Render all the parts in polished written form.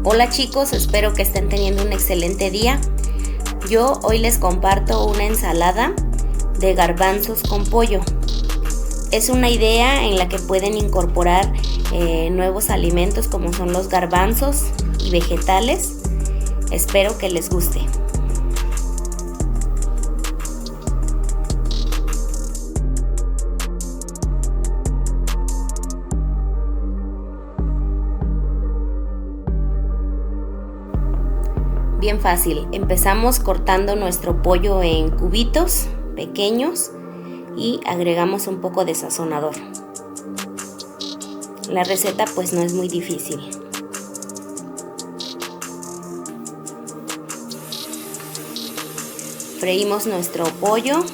Hola chicos, espero que estén teniendo un excelente día. Yo hoy les comparto una ensalada de garbanzos con pollo. Es una idea en la que pueden incorporar nuevos alimentos como son los garbanzos y vegetales. Espero que les guste. Bien fácil, empezamos cortando nuestro pollo en cubitos pequeños y agregamos un poco de sazonador. La receta pues no es muy difícil. Freímos nuestro pollo.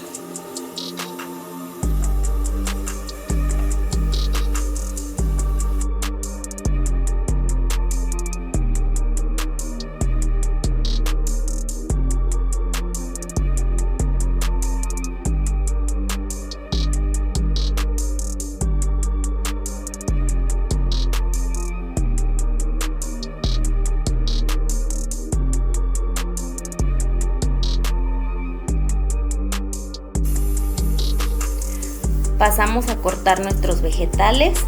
Pasamos a cortar nuestros vegetales.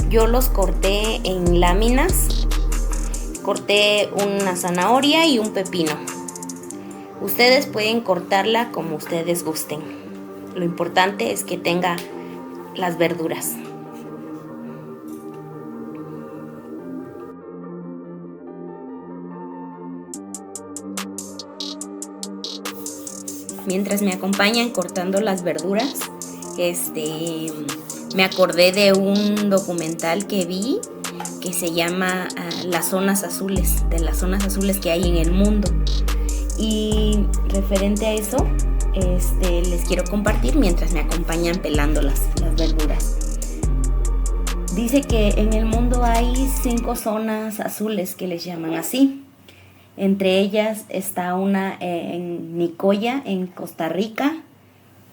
Yo los corté en láminas. Corté una zanahoria y un pepino. Ustedes pueden cortarla como ustedes gusten. Lo importante es que tenga las verduras. Mientras me acompañan cortando las verduras, me acordé de un documental que vi que se llama Las zonas azules, de las zonas azules que hay en el mundo. Y referente a eso, les quiero compartir mientras me acompañan pelando las verduras. Dice que en el mundo hay 5 zonas azules que les llaman así. Entre ellas está una en Nicoya, en Costa Rica,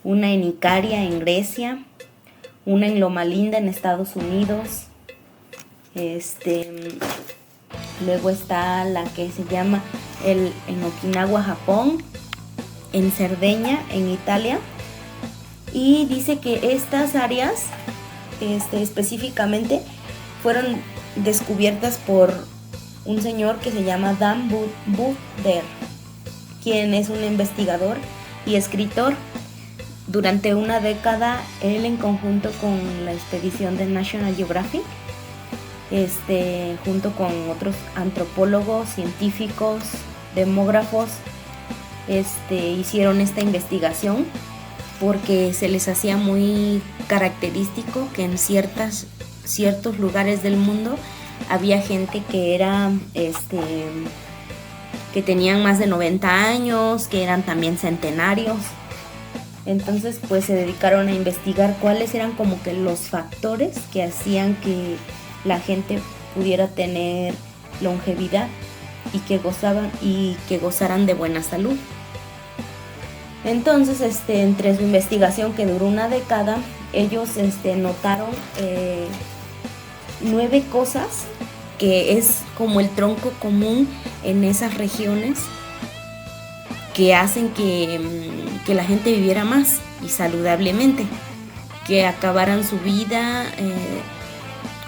una en Icaria, en Grecia, una en Loma Linda, en Estados Unidos. Luego está la que se llama en Okinawa, Japón, en Cerdeña, en Italia. Y dice que estas áreas específicamente fueron descubiertas por un señor que se llama Dan Buder, quien es un investigador y escritor. Durante una década, él en conjunto con la expedición de National Geographic, junto con otros antropólogos, científicos, demógrafos, hicieron esta investigación porque se les hacía muy característico que en ciertos lugares del mundo había gente que era que tenían más de 90 años, que eran también centenarios. Entonces pues se dedicaron a investigar cuáles eran como que los factores que hacían que la gente pudiera tener longevidad y que gozaran de buena salud. Entonces entre su investigación, que duró una década, ellos notaron 9 cosas que es como el tronco común en esas regiones que hacen que la gente viviera más y saludablemente, que acabaran su vida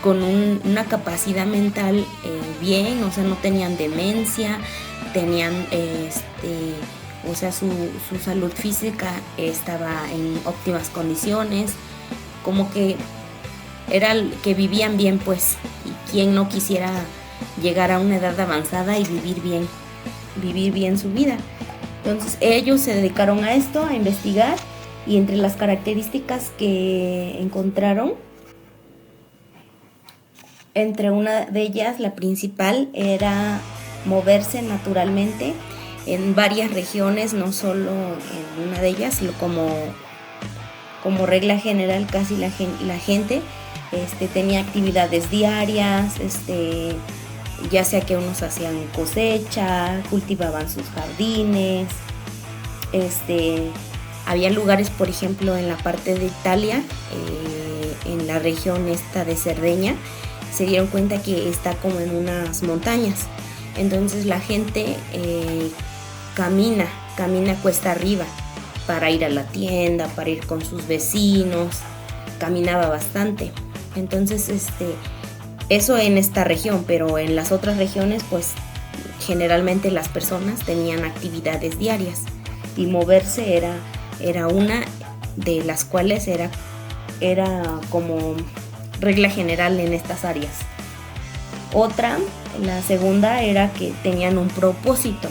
con una capacidad mental bien, o sea, no tenían demencia, tenían su salud física estaba en óptimas condiciones, como que era que vivían bien, pues, y quién no quisiera llegar a una edad avanzada y vivir bien su vida. Entonces ellos se dedicaron a esto, a investigar, y entre las características que encontraron, entre una de ellas, la principal, era moverse naturalmente en varias regiones, no solo en una de ellas, sino como regla general casi la gente tenía actividades diarias, ya sea que unos hacían cosecha, cultivaban sus jardines, había lugares, por ejemplo, en la parte de Italia, en la región esta de Cerdeña, se dieron cuenta que está como en unas montañas. Entonces la gente camina cuesta arriba para ir a la tienda, para ir con sus vecinos, caminaba bastante. Entonces eso en esta región, pero en las otras regiones pues generalmente las personas tenían actividades diarias y moverse era una de las cuales era como regla general en estas áreas. Otra, la segunda, era que tenían un propósito.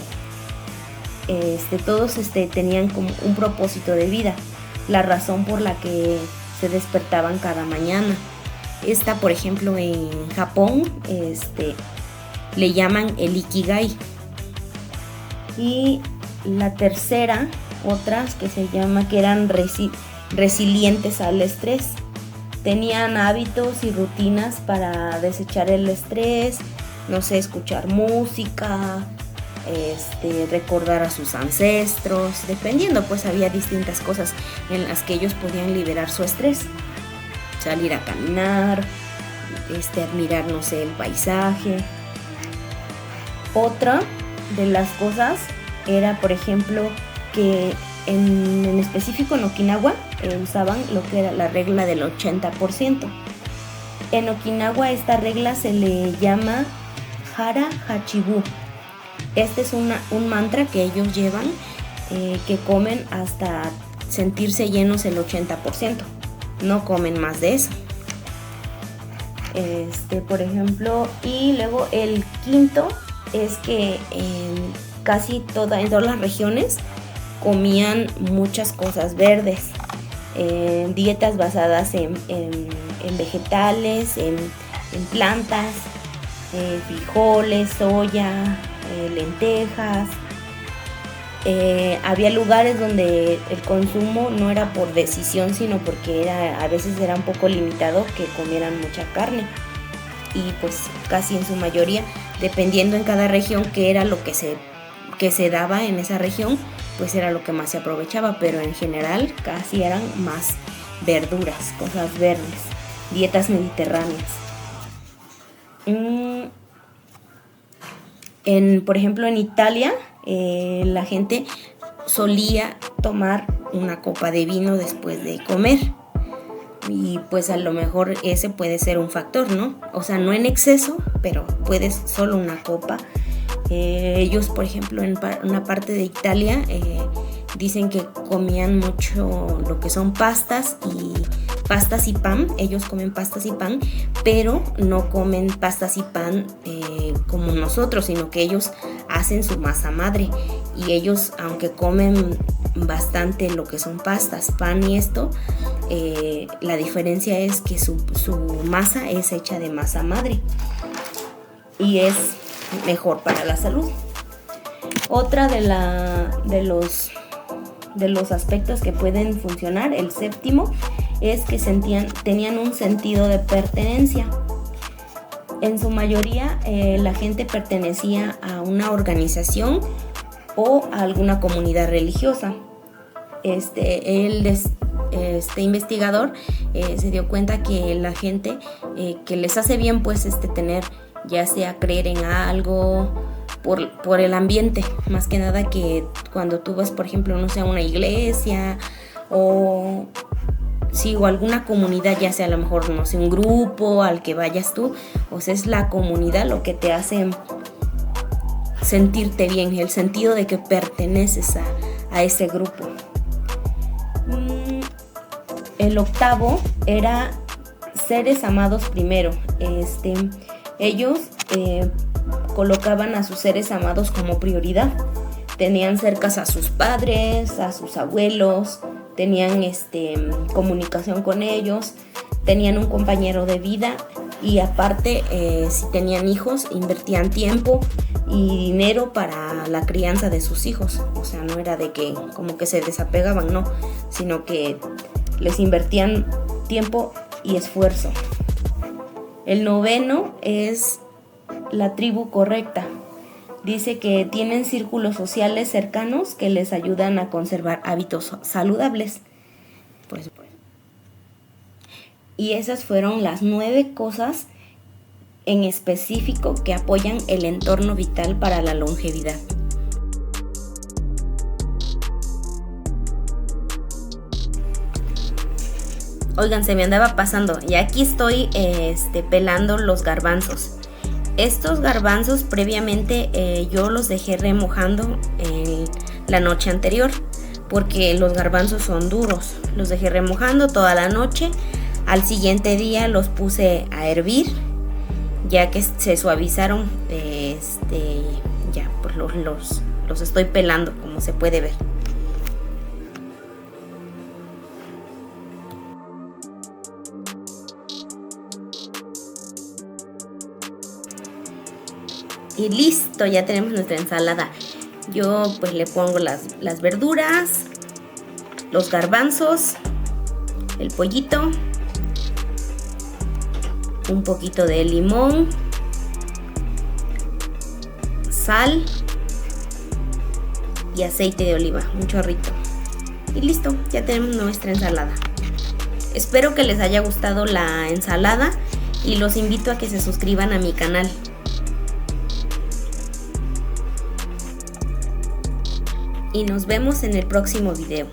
Todos tenían como un propósito de vida, la razón por la que se despertaban cada mañana. Esta, por ejemplo, en Japón le llaman el Ikigai. Y la tercera, otras que se llama que eran resilientes al estrés. Tenían hábitos y rutinas para desechar el estrés, no sé, escuchar música, recordar a sus ancestros, dependiendo, pues había distintas cosas en las que ellos podían liberar su estrés. Salir a caminar, admirar, no sé, el paisaje. Otra de las cosas era, por ejemplo, que en específico en Okinawa usaban lo que era la regla del 80%. En Okinawa esta regla se le llama Hara Hachibu. Este es un mantra que ellos llevan, que comen hasta sentirse llenos el 80%. No comen más de eso. Por ejemplo, y luego el quinto es que en todas las regiones comían muchas cosas verdes, dietas basadas en vegetales, en plantas, frijoles, soya, lentejas. Había lugares donde el consumo no era por decisión, sino porque a veces era un poco limitado que comieran mucha carne. Y pues casi en su mayoría, dependiendo en cada región qué era lo que se daba en esa región, pues era lo que más se aprovechaba, pero en general casi eran más verduras, cosas verdes, dietas mediterráneas. Por ejemplo, en Italia, la gente solía tomar una copa de vino después de comer. Y pues a lo mejor ese puede ser un factor, ¿no? O sea, no en exceso, pero puedes solo una copa. Ellos, por ejemplo, en una parte de Italia dicen que comían mucho lo que son pastas y pan. Ellos comen pastas y pan, pero no comen pastas y pan como nosotros, sino que ellos hacen su masa madre. Y ellos, aunque comen bastante lo que son pastas, pan y esto, la diferencia es que su masa es hecha de masa madre y es mejor para la salud. Otra de los aspectos que pueden funcionar, el séptimo, es que tenían un sentido de pertenencia. En su mayoría la gente pertenecía a una organización o a alguna comunidad religiosa. Este investigador se dio cuenta que la gente que les hace bien pues tener, ya sea creer en algo por el ambiente, más que nada, que cuando tú vas, por ejemplo, no sé, a una iglesia o alguna comunidad, ya sea a lo mejor, no sé, un grupo al que vayas tú, o sea, es la comunidad lo que te hace sentirte bien, el sentido de que perteneces a ese grupo. El octavo era seres amados primero. Ellos colocaban a sus seres amados como prioridad. Tenían cercas a sus padres, a sus abuelos, tenían comunicación con ellos, tenían un compañero de vida y aparte si tenían hijos invertían tiempo y dinero para la crianza de sus hijos. O sea, no era de que como que se desapegaban, no, sino que les invertían tiempo y esfuerzo. El noveno es la tribu correcta. Dice que tienen círculos sociales cercanos que les ayudan a conservar hábitos saludables. Y esas fueron las 9 cosas en específico que apoyan el entorno vital para la longevidad. Oigan, se me andaba pasando y aquí estoy pelando los garbanzos. Estos garbanzos previamente yo los dejé remojando la noche anterior porque los garbanzos son duros. Los dejé remojando toda la noche. Al siguiente día los puse a hervir, ya que se suavizaron. Ya pues los estoy pelando, como se puede ver. Y listo, ya tenemos nuestra ensalada. Yo pues le pongo las verduras, los garbanzos, el pollito, un poquito de limón, sal y aceite de oliva, un chorrito. Y listo, ya tenemos nuestra ensalada. Espero que les haya gustado la ensalada y los invito a que se suscriban a mi canal. Y nos vemos en el próximo video.